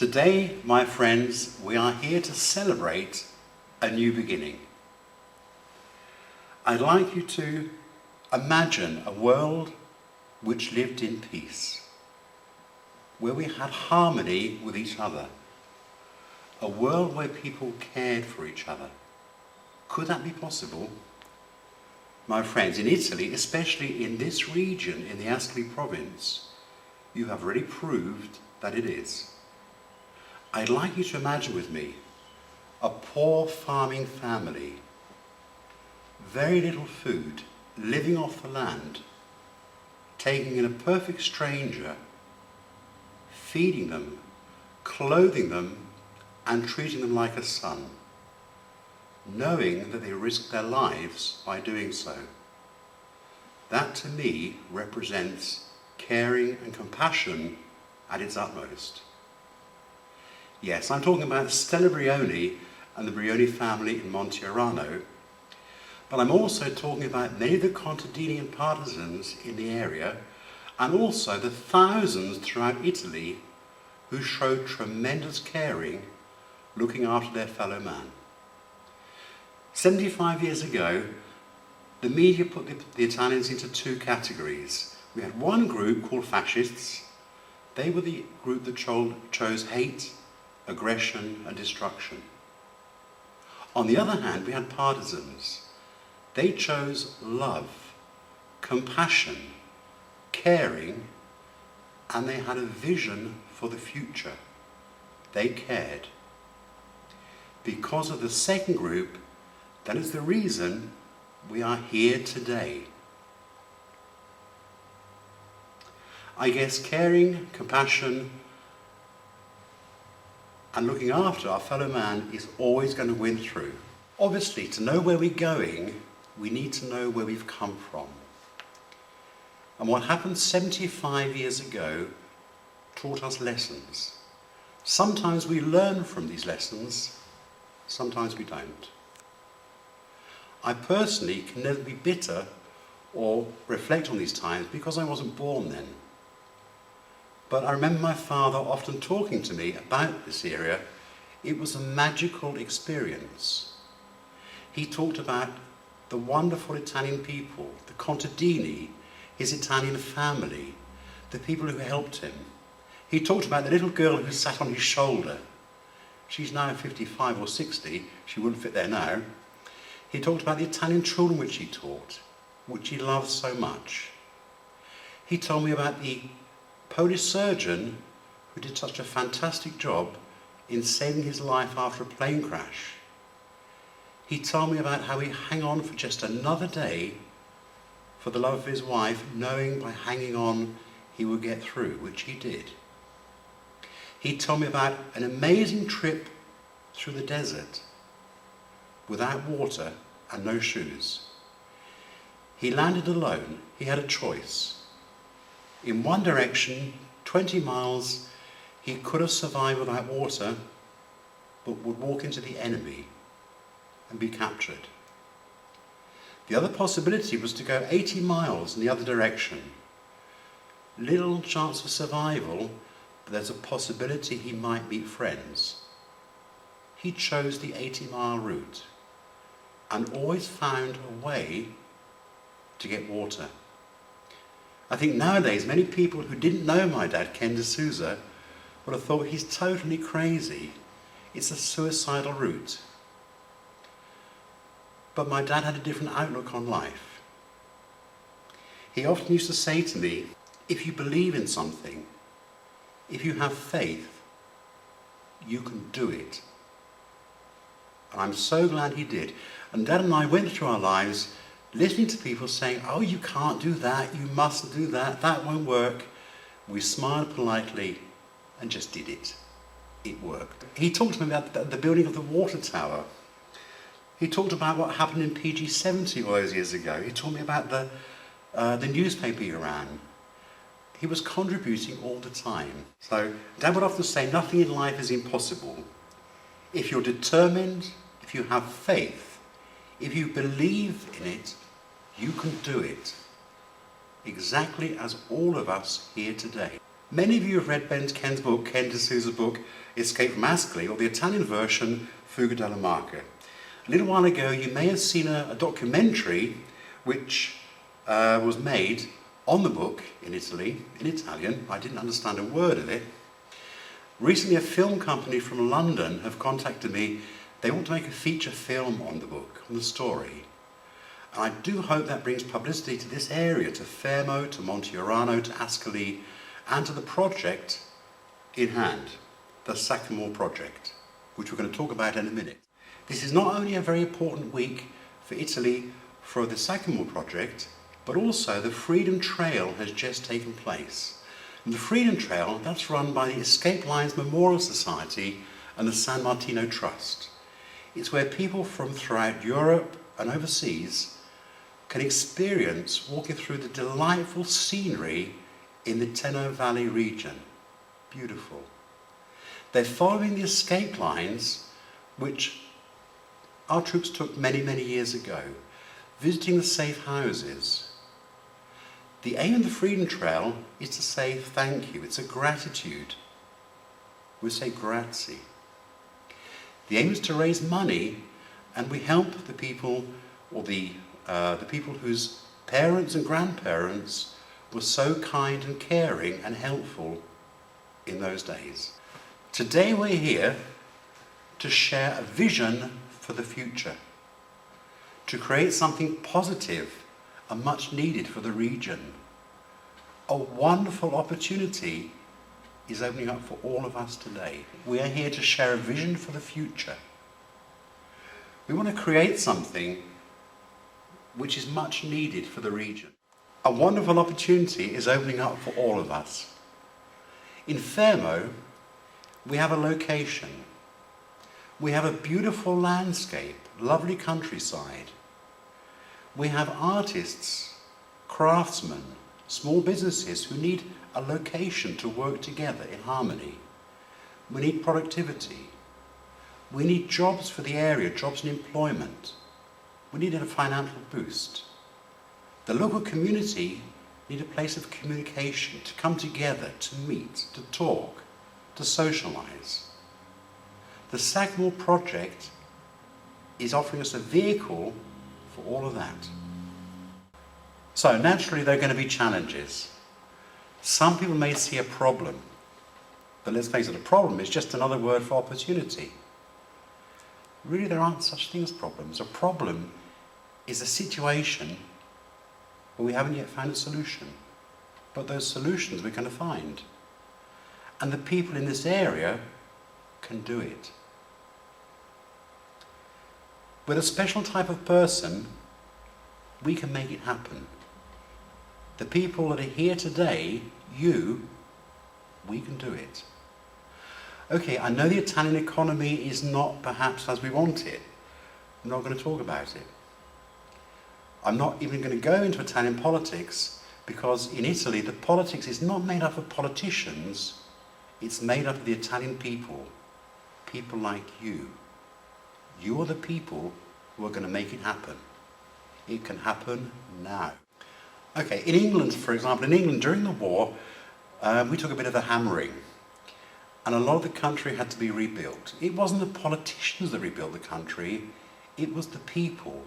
Today, my friends, we are here to celebrate a new beginning. I'd like you to imagine a world which lived in peace, where we had harmony with each other, a world where people cared for each other. Could that be possible? My friends, in Italy, especially in this region, in the Ascoli province, you have already proved that it is. I'd like you to imagine with me a poor farming family, very little food, living off the land, taking in a perfect stranger, feeding them, clothing them, and treating them like a son, knowing that they risk their lives by doing so. That to me represents caring and compassion at its utmost. Yes, I'm talking about Stella Brioni and the Brioni family in Montearano, but I'm also talking about many of the contadini and partisans in the area, and also the thousands throughout Italy who showed tremendous caring, looking after their fellow man. 75 years ago, the media put the Italians into two categories. We had one group called fascists. They were the group that chose hate, aggression and destruction. On the other hand, we had partisans. They chose love, compassion, caring, and they had a vision for the future. They cared. Because of the second group, that is the reason we are here today. I guess caring, compassion, and looking after our fellow man is always going to win through. Obviously, to know where we're going, we need to know where we've come from. And what happened 75 years ago taught us lessons. Sometimes we learn from these lessons, sometimes we don't. I personally can never be bitter or reflect on these times because I wasn't born then. But I remember my father often talking to me about this era. It was a magical experience. He talked about the wonderful Italian people, the contadini, his Italian family, the people who helped him. He talked about the little girl who sat on his shoulder. She's now 55 or 60, she wouldn't fit there now. He talked about the Italian children which he taught, which he loved so much. He told me about the Polish surgeon who did such a fantastic job in saving his life after a plane crash. He told me about how he hung on for just another day for the love of his wife, knowing by hanging on he would get through, which he did. He told me about an amazing trip through the desert without water and no shoes. He landed alone. He had a choice. In one direction, 20 miles, he could have survived without water, but would walk into the enemy and be captured. The other possibility was to go 80 miles in the other direction. Little chance of survival, but there's a possibility he might meet friends. He chose the 80-mile route and always found a way to get water. I think nowadays many people who didn't know my dad, Ken D'Souza, would have thought he's totally crazy. It's a suicidal route. But my dad had a different outlook on life. He often used to say to me, if you believe in something, if you have faith, you can do it. And I'm so glad he did. And Dad and I went through our lives listening to people saying, oh, you can't do that, you mustn't do that, that won't work. We smiled politely and just did it. It worked. He talked to me about the building of the water tower. He talked about what happened in PG-70 all those years ago. He told me about the newspaper he ran. He was contributing all the time. So Dad would often say, nothing in life is impossible. If you're determined, if you have faith, if you believe in it, you can do it. Exactly as all of us here today. Many of you have read Ken's book, Ken D'Souza's book, Escape from Ascoli, or the Italian version, Fuga, dalle Marche. A little while ago you may have seen a documentary which was made on the book in Italy, in Italian. I didn't understand a word of it. Recently a film company from London have contacted me. They want to make a feature film on the book, on the story. And I do hope that brings publicity to this area, to FERMO, to Monteurano, to Ascoli, and to the project in hand, the Sycamore project, which we're going to talk about in a minute. This is not only a very important week for Italy for the Sycamore project, but also the Freedom Trail has just taken place. And the Freedom Trail, that's run by the Escape Lines Memorial Society and the San Martino Trust. It's where people from throughout Europe and overseas can experience walking through the delightful scenery in the Tenno Valley region. Beautiful. They're following the escape lines which our troops took many, many years ago, visiting the safe houses. The aim of the Freedom Trail is to say thank you. It's a gratitude. We say grazie. The aim is to raise money, and we help the people, or the people whose parents and grandparents were so kind and caring and helpful in those days. Today we're here to share a vision for the future, to create something positive and much needed for the region. A wonderful opportunity is opening up for all of us today. We are here to share a vision for the future. We want to create something which is much needed for the region. A wonderful opportunity is opening up for all of us. In FERMO, we have a location. We have a beautiful landscape, lovely countryside. We have artists, craftsmen, small businesses who need a location to work together in harmony. We need productivity. We need jobs for the area, jobs and employment. We need a financial boost. The local community need a place of communication, to come together, to meet, to talk, to socialise. The Sycamore project is offering us a vehicle for all of that. So naturally there are going to be challenges. Some people may see a problem, but let's face it, a problem is just another word for opportunity. Really, there aren't such things as problems. A problem is a situation where we haven't yet found a solution, but those solutions we're going to find. And the people in this area can do it. With a special type of person, we can make it happen. The people that are here today, we can do it. Okay, I know the Italian economy is not perhaps as we want it. I'm not going to talk about it. I'm not even going to go into Italian politics, because in Italy the politics is not made up of politicians, it's made up of the Italian people. People like you. You are the people who are going to make it happen. It can happen now. Okay, in England, for example, during the war, we took a bit of a hammering. And a lot of the country had to be rebuilt. It wasn't the politicians that rebuilt the country, it was the people.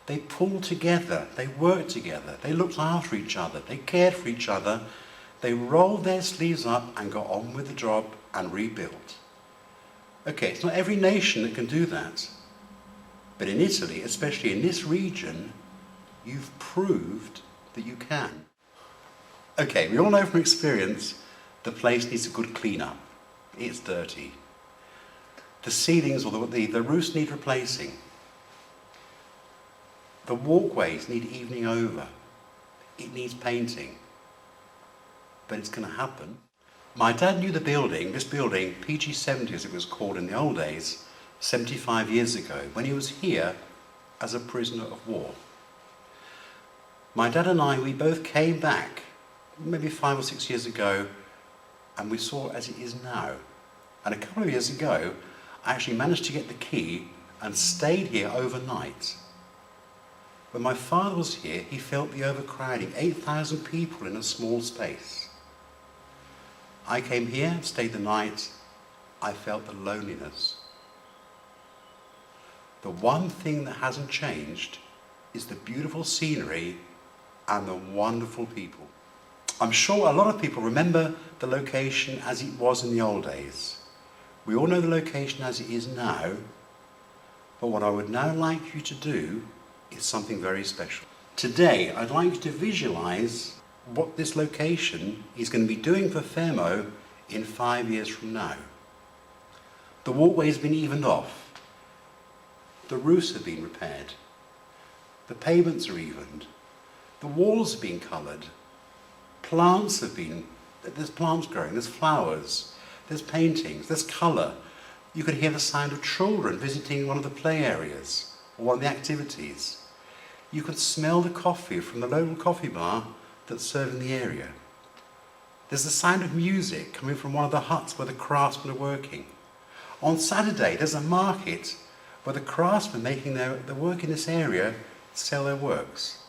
They pulled together, they worked together, they looked after each other, they cared for each other, they rolled their sleeves up and got on with the job and rebuilt. Okay, it's not every nation that can do that. But in Italy, especially in this region, you've proved that you can. Okay, we all know from experience the place needs a good clean-up. It's dirty. The ceilings or the roofs need replacing. The walkways need evening over. It needs painting. But it's going to happen. My dad knew the building, this building, PG70 as it was called in the old days, 75 years ago, when he was here as a prisoner of war. My dad and I, we both came back maybe 5 or 6 years ago, and we saw it as it is now. And a couple of years ago, I actually managed to get the key and stayed here overnight. When my father was here, he felt the overcrowding, 8,000 people in a small space. I came here, stayed the night. I felt the loneliness. The one thing that hasn't changed is the beautiful scenery and the wonderful people. I'm sure a lot of people remember the location as it was in the old days. We all know the location as it is now, but what I would now like you to do is something very special. Today, I'd like you to visualize what this location is going to be doing for FERMO in 5 years from now. The walkway's been evened off. The roofs have been repaired. The pavements are evened. The walls have been coloured. There's plants growing, there's flowers, there's paintings, there's colour. You can hear the sound of children visiting one of the play areas or one of the activities. You can smell the coffee from the local coffee bar that's served in the area. There's the sound of music coming from one of the huts where the craftsmen are working. On Saturday, there's a market where the craftsmen making their work in this area sell their works.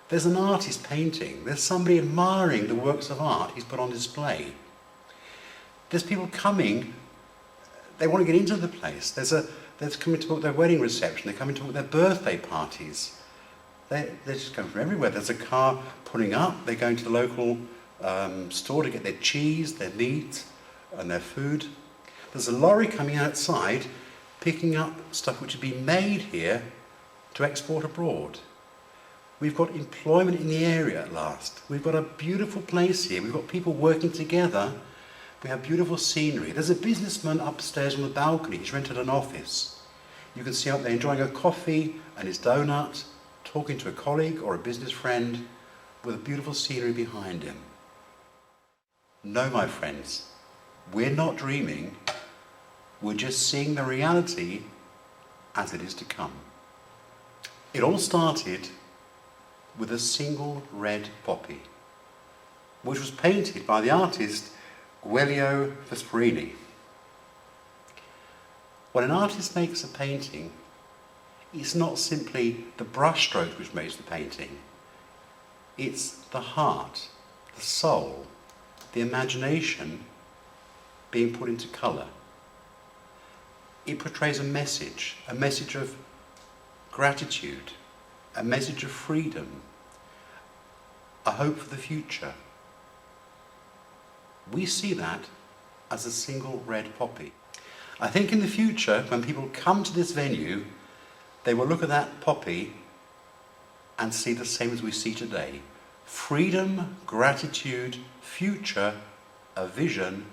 There's an artist painting. There's somebody admiring the works of art he's put on display. There's people coming, they want to get into the place. They're coming to book their wedding reception. They're coming to book their birthday parties. They're just coming from everywhere. There's a car pulling up. They're going to the local store to get their cheese, their meat, and their food. There's a lorry coming outside, picking up stuff which has been made here to export abroad. We've got employment in the area at last. We've got a beautiful place here. We've got people working together. We have beautiful scenery. There's a businessman upstairs on the balcony. He's rented an office. You can see out there enjoying a coffee and his donut, talking to a colleague or a business friend with a beautiful scenery behind him. No, my friends, we're not dreaming. We're just seeing the reality as it is to come. It all started with a single red poppy, which was painted by the artist Guelio Vesperini. When an artist makes a painting, it's not simply the brushstroke which makes the painting. It's the heart, the soul, the imagination being put into colour. It portrays a message of gratitude, a message of freedom, a hope for the future. We see that as a single red poppy. I think in the future, when people come to this venue, they will look at that poppy and see the same as we see today. Freedom, gratitude, future, a vision,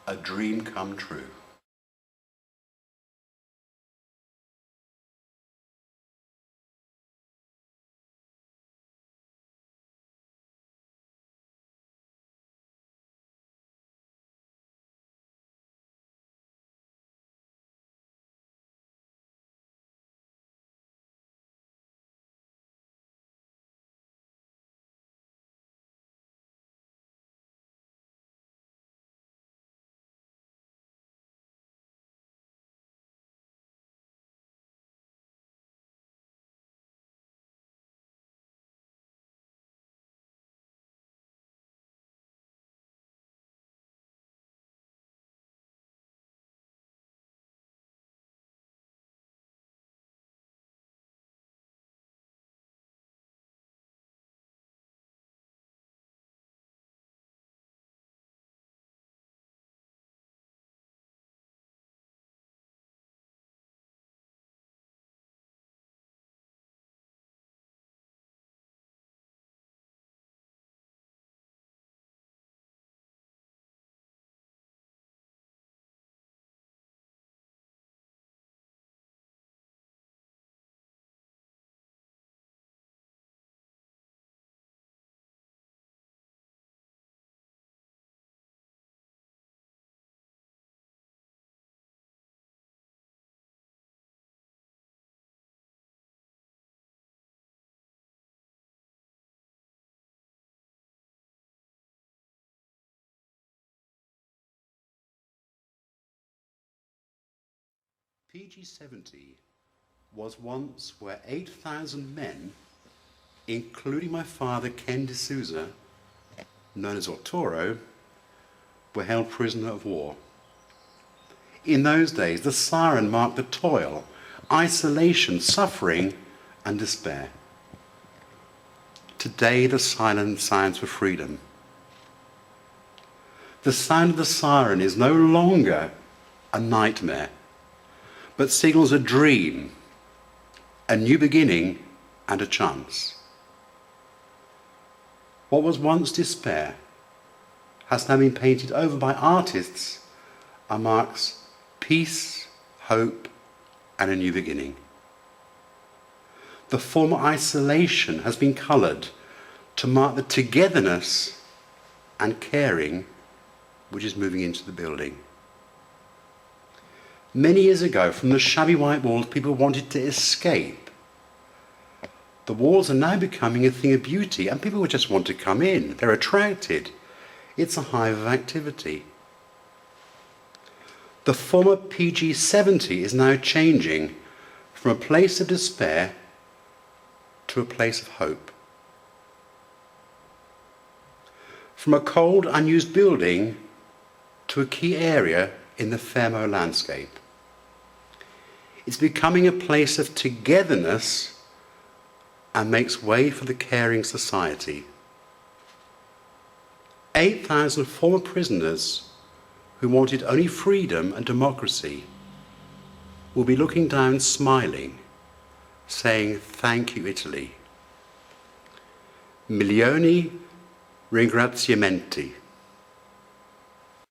a dream come true. PG-70 was once where 8,000 men, including my father Ken D'Souza, known as Otoro, were held prisoner of war. In those days, the siren marked the toil, isolation, suffering, and despair. Today, the silent signs for freedom. The sound of the siren is no longer a nightmare, but signals a dream, a new beginning, and a chance. What was once despair has now been painted over by artists and marks peace, hope, and a new beginning. The former isolation has been coloured to mark the togetherness and caring which is moving into the building. Many years ago, from the shabby white walls, people wanted to escape. The walls are now becoming a thing of beauty, and people just want to come in. They're attracted. It's a hive of activity. The former PG-70 is now changing from a place of despair to a place of hope. From a cold, unused building to a key area in the FERMO landscape. It's becoming a place of togetherness and makes way for the caring society. 8,000 former prisoners who wanted only freedom and democracy will be looking down smiling, saying, "Thank you, Italy." Milioni ringraziamenti.